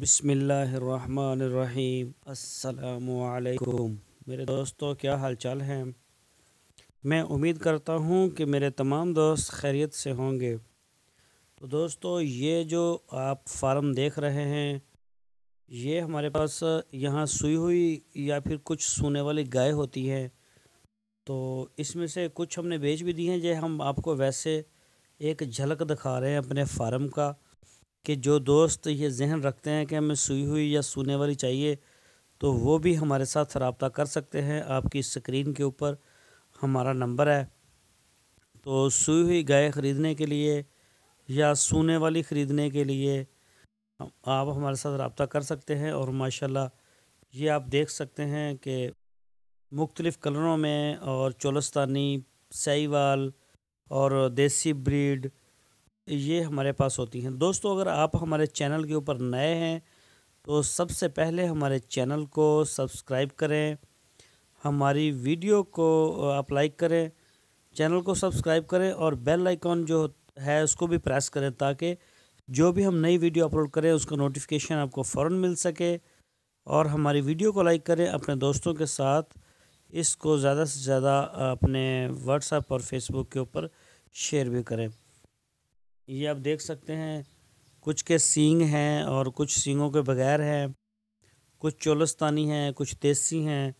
بسم اللہ الرحمن الرحیم۔ السلام علیکم میرے دوستو، کیا حال چال ہیں؟ میں امید کرتا ہوں کہ میرے تمام دوست خیریت سے ہوں گے۔ تو دوستو، یہ جو آپ فارم دیکھ رہے ہیں، یہ ہمارے پاس یہاں سوئی ہوئی یا پھر کچھ سونے والی گائے ہوتی ہیں۔ تو اس میں سے کچھ ہم نے بیچ بھی دی ہیں، جو ہم آپ کو ویسے ایک جھلک دکھا رہے ہیں اپنے فارم کا، کہ جو دوست یہ ذہن رکھتے ہیں کہ ہمیں سوئی ہوئی یا سونے والی چاہیے تو وہ بھی ہمارے ساتھ رابطہ کر سکتے ہیں۔ آپ کی اسکرین کے اوپر ہمارا نمبر ہے، تو سوئی ہوئی گائے خریدنے کے لیے یا سونے والی خریدنے کے لیے آپ ہمارے ساتھ رابطہ کر سکتے ہیں۔ اور ماشاءاللہ یہ آپ دیکھ سکتے ہیں کہ مختلف کلروں میں، اور چولستانی، سہیوال اور دیسی بریڈ یہ ہمارے پاس ہوتی ہیں۔ دوستو، اگر آپ ہمارے چینل کے اوپر نئے ہیں تو سب سے پہلے ہمارے چینل کو سبسکرائب کریں، ہماری ویڈیو کو آپ لائک کریں، چینل کو سبسکرائب کریں اور بیل آئیکن جو ہے اس کو بھی پریس کریں، تاکہ جو بھی ہم نئی ویڈیو اپلوڈ کریں اس کا نوٹیفیکیشن آپ کو فوراً مل سکے۔ اور ہماری ویڈیو کو لائک کریں، اپنے دوستوں کے ساتھ اس کو زیادہ سے زیادہ اپنے واٹس ایپ اور فیس بک کے اوپر شیئر بھی کریں۔ یہ آپ دیکھ سکتے ہیں، کچھ کے سینگ ہیں اور کچھ سینگوں کے بغیر ہیں، کچھ چولستانی ہیں، کچھ دیسی ہیں،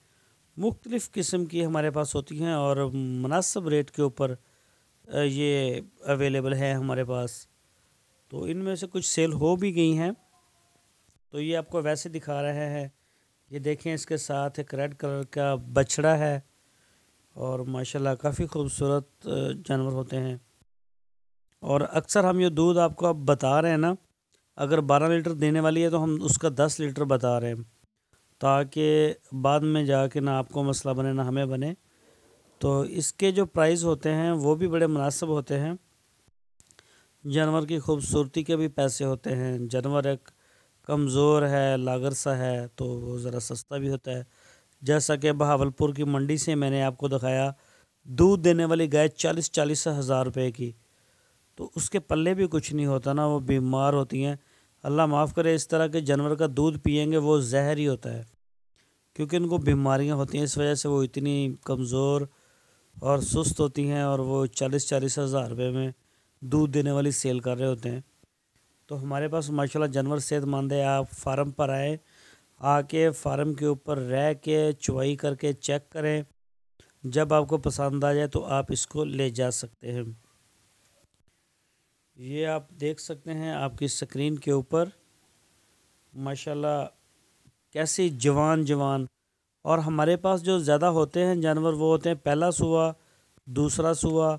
مختلف قسم کی ہمارے پاس ہوتی ہیں اور مناسب ریٹ کے اوپر یہ اویلیبل ہے ہمارے پاس۔ تو ان میں سے کچھ سیل ہو بھی گئی ہیں، تو یہ آپ کو ویسے دکھا رہے ہیں۔ یہ دیکھیں، اس کے ساتھ ایک ریڈ کلر کا بچڑا ہے اور ماشاءاللہ کافی خوبصورت جانور ہوتے ہیں۔ اور اکثر ہم یہ دودھ آپ کو اب بتا رہے ہیں نا، اگر 12 لیٹر دینے والی ہے تو ہم اس کا 10 لیٹر بتا رہے ہیں، تاکہ بعد میں جا کے نہ آپ کو مسئلہ بنے نہ ہمیں بنے۔ تو اس کے جو پرائز ہوتے ہیں وہ بھی بڑے مناسب ہوتے ہیں۔ جانور کی خوبصورتی کے بھی پیسے ہوتے ہیں۔ جانور ایک کمزور ہے، لاغر سا ہے، تو وہ ذرا سستا بھی ہوتا ہے۔ جیسا کہ بہاولپور کی منڈی سے میں نے آپ کو دکھایا، دودھ دینے والی گائے 40 ہزار روپے کی، تو اس کے پلے بھی کچھ نہیں ہوتا نا، وہ بیمار ہوتی ہیں۔ اللہ معاف کرے، اس طرح کے جانور کا دودھ پئیں گے وہ زہر ہی ہوتا ہے، کیونکہ ان کو بیماریاں ہوتی ہیں، اس وجہ سے وہ اتنی کمزور اور سست ہوتی ہیں، اور وہ 40 ہزار روپے میں دودھ دینے والی سیل کر رہے ہوتے ہیں۔ تو ہمارے پاس ماشاءاللہ جانور صحت مند ہے۔ آپ فارم پر آئیں، آ کے فارم کے اوپر رہ کے چوائی کر کے چیک کریں، جب آپ کو پسند آ جائے تو آپ اس کو لے جا سکتے ہیں۔ یہ آپ دیکھ سکتے ہیں آپ کی سکرین کے اوپر ماشاءاللہ کیسی جوان، اور ہمارے پاس جو زیادہ ہوتے ہیں جانور وہ ہوتے ہیں پہلا سوا، دوسرا سوا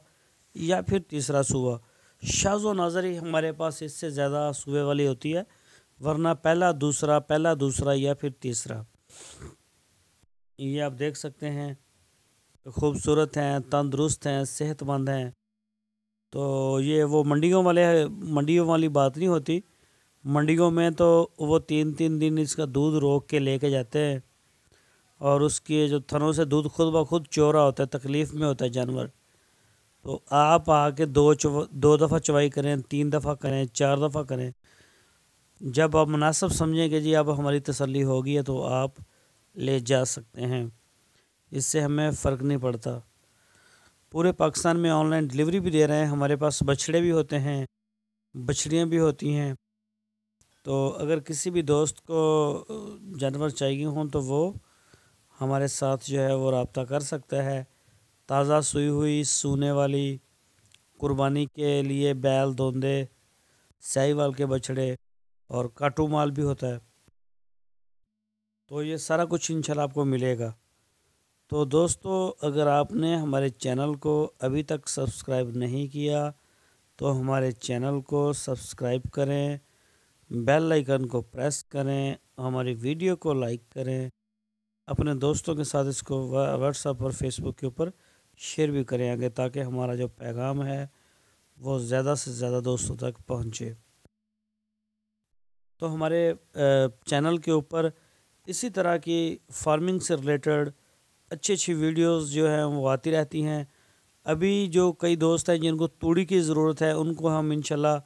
یا پھر تیسرا سوا۔ شاذ و نادر ہی ہمارے پاس اس سے زیادہ سوے والی ہوتی ہے، ورنہ پہلا دوسرا یا پھر تیسرا۔ یہ آپ دیکھ سکتے ہیں، خوبصورت ہیں، تندرست ہیں، صحت مند ہیں۔ تو یہ وہ منڈیوں والی بات نہیں ہوتی۔ منڈیوں میں تو وہ 3 دن اس کا دودھ روک کے لے کے جاتے ہیں، اور اس کے جو تھنوں سے دودھ خود بخود چورا ہوتا ہے، تکلیف میں ہوتا ہے جانور۔ تو آپ آ کے دو دفعہ چوائی کریں، 3 دفعہ کریں، 4 دفعہ کریں، جب آپ مناسب سمجھیں کہ جی اب ہماری تسلی ہوگی ہے تو آپ لے جا سکتے ہیں، اس سے ہمیں فرق نہیں پڑتا۔ پورے پاکستان میں آن لائن ڈیلیوری بھی دے رہے ہیں۔ ہمارے پاس بچھڑے بھی ہوتے ہیں، بچھڑیاں بھی ہوتی ہیں۔ تو اگر کسی بھی دوست کو جانور چاہیے ہوں تو وہ ہمارے ساتھ جو ہے وہ رابطہ کر سکتا ہے۔ تازہ سوئی ہوئی، سونے والی، قربانی کے لیے بیل، دوندے، سہیوال کے بچھڑے اور کاٹو مال بھی ہوتا ہے، تو یہ سارا کچھ انشاءاللہ آپ کو ملے گا۔ تو دوستو، اگر آپ نے ہمارے چینل کو ابھی تک سبسکرائب نہیں کیا تو ہمارے چینل کو سبسکرائب کریں، بیل آئیکن کو پریس کریں، ہماری ویڈیو کو لائک کریں، اپنے دوستوں کے ساتھ اس کو واٹس ایپ اور فیس بک کے اوپر شیئر بھی کریں آگے، تاکہ ہمارا جو پیغام ہے وہ زیادہ سے زیادہ دوستوں تک پہنچے۔ تو ہمارے چینل کے اوپر اسی طرح کی فارمنگ سے ریلیٹڈ اچھی ویڈیوز جو ہیں وہ آتی رہتی ہیں۔ ابھی جو کئی دوست ہیں جن کو توڑی کی ضرورت ہے، ان کو ہم انشاءاللہ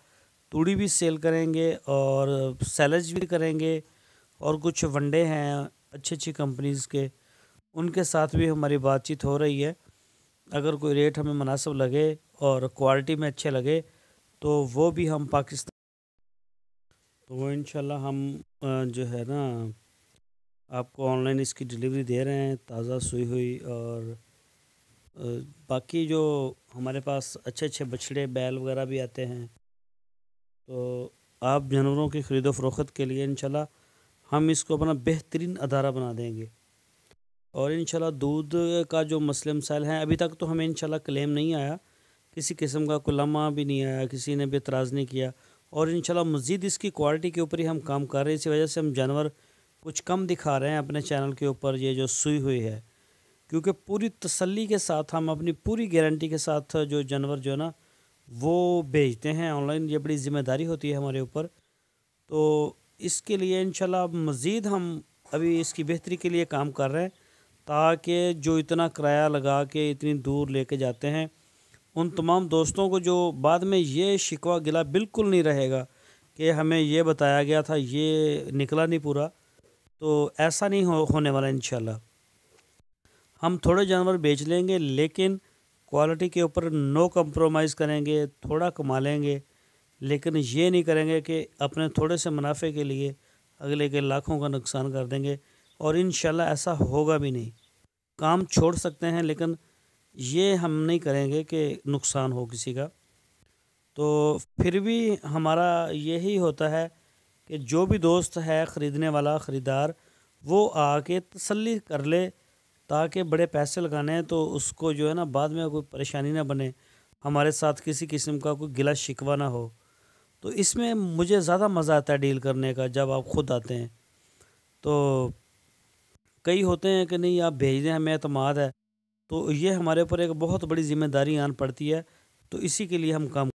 توڑی بھی سیل کریں گے اور سیلج بھی کریں گے، اور کچھ ونڈے ہیں اچھی اچھی کمپنیز کے، ان کے ساتھ بھی ہماری بات چیت ہو رہی ہے۔ اگر کوئی ریٹ ہمیں مناسب لگے اور کوالٹی میں اچھے لگے تو وہ بھی ہم پاکستان، تو وہ انشاءاللہ ہم جو ہے نا آپ کو آن لائن اس کی ڈیلیوری دے رہے ہیں، تازہ سوئی ہوئی۔ اور باقی جو ہمارے پاس اچھے اچھے بچھڑے بیل وغیرہ بھی آتے ہیں، تو آپ جانوروں کی خرید و فروخت کے لیے انشاءاللہ ہم اس کو اپنا بہترین ادارہ بنا دیں گے۔ اور انشاءاللہ دودھ کا جو مسئلہ مسائل ہیں، ابھی تک تو ہمیں انشاءاللہ کلیم نہیں آیا، کسی قسم کا کوئی لمحہ بھی نہیں آیا، کسی نے بھی اعتراض نہیں کیا، اور انشاءاللہ مزید اس کی کوالٹی کے اوپر ہی ہم کام کر رہے ہیں۔ اسی وجہ سے ہم جانور کچھ کم دکھا رہے ہیں اپنے چینل کے اوپر، یہ جو سوئی ہوئی ہے، کیونکہ پوری تسلی کے ساتھ ہم اپنی پوری گارنٹی کے ساتھ جو جانور جو ہے نا وہ بیچتے ہیں آن لائن۔ یہ بڑی ذمہ داری ہوتی ہے ہمارے اوپر، تو اس کے لیے انشاءاللہ مزید ہم ابھی اس کی بہتری کے لیے کام کر رہے ہیں، تاکہ جو اتنا کرایہ لگا کے اتنی دور لے کے جاتے ہیں ان تمام دوستوں کو جو بعد میں یہ شکوہ گلہ بالکل نہیں رہے گا کہ ہمیں یہ بتایا گیا تھا یہ نکلا نہیں پورا، تو ایسا نہیں ہونے والا انشاءاللہ۔ ہم تھوڑے جانور بیچ لیں گے لیکن کوالٹی کے اوپر نو کمپرومائز کریں گے، تھوڑا کما لیں گے، لیکن یہ نہیں کریں گے کہ اپنے تھوڑے سے منافع کے لیے اگلے کے لاکھوں کا نقصان کر دیں گے، اور انشاءاللہ ایسا ہوگا بھی نہیں۔ کام چھوڑ سکتے ہیں لیکن یہ ہم نہیں کریں گے کہ نقصان ہو کسی کا۔ تو پھر بھی ہمارا یہی ہوتا ہے کہ جو بھی دوست ہے خریدنے والا خریدار، وہ آ کے تسلی کر لے، تاکہ بڑے پیسے لگانے ہیں تو اس کو جو ہے نا بعد میں کوئی پریشانی نہ بنے، ہمارے ساتھ کسی قسم کا کوئی گلہ شکوہ نہ ہو۔ تو اس میں مجھے زیادہ مزہ آتا ہے ڈیل کرنے کا جب آپ خود آتے ہیں۔ تو کئی ہوتے ہیں کہ نہیں آپ بھیج دیں ہمیں اعتماد ہے، تو یہ ہمارے اوپر ایک بہت بڑی ذمہ داری آن پڑتی ہے، تو اسی کے لیے ہم کام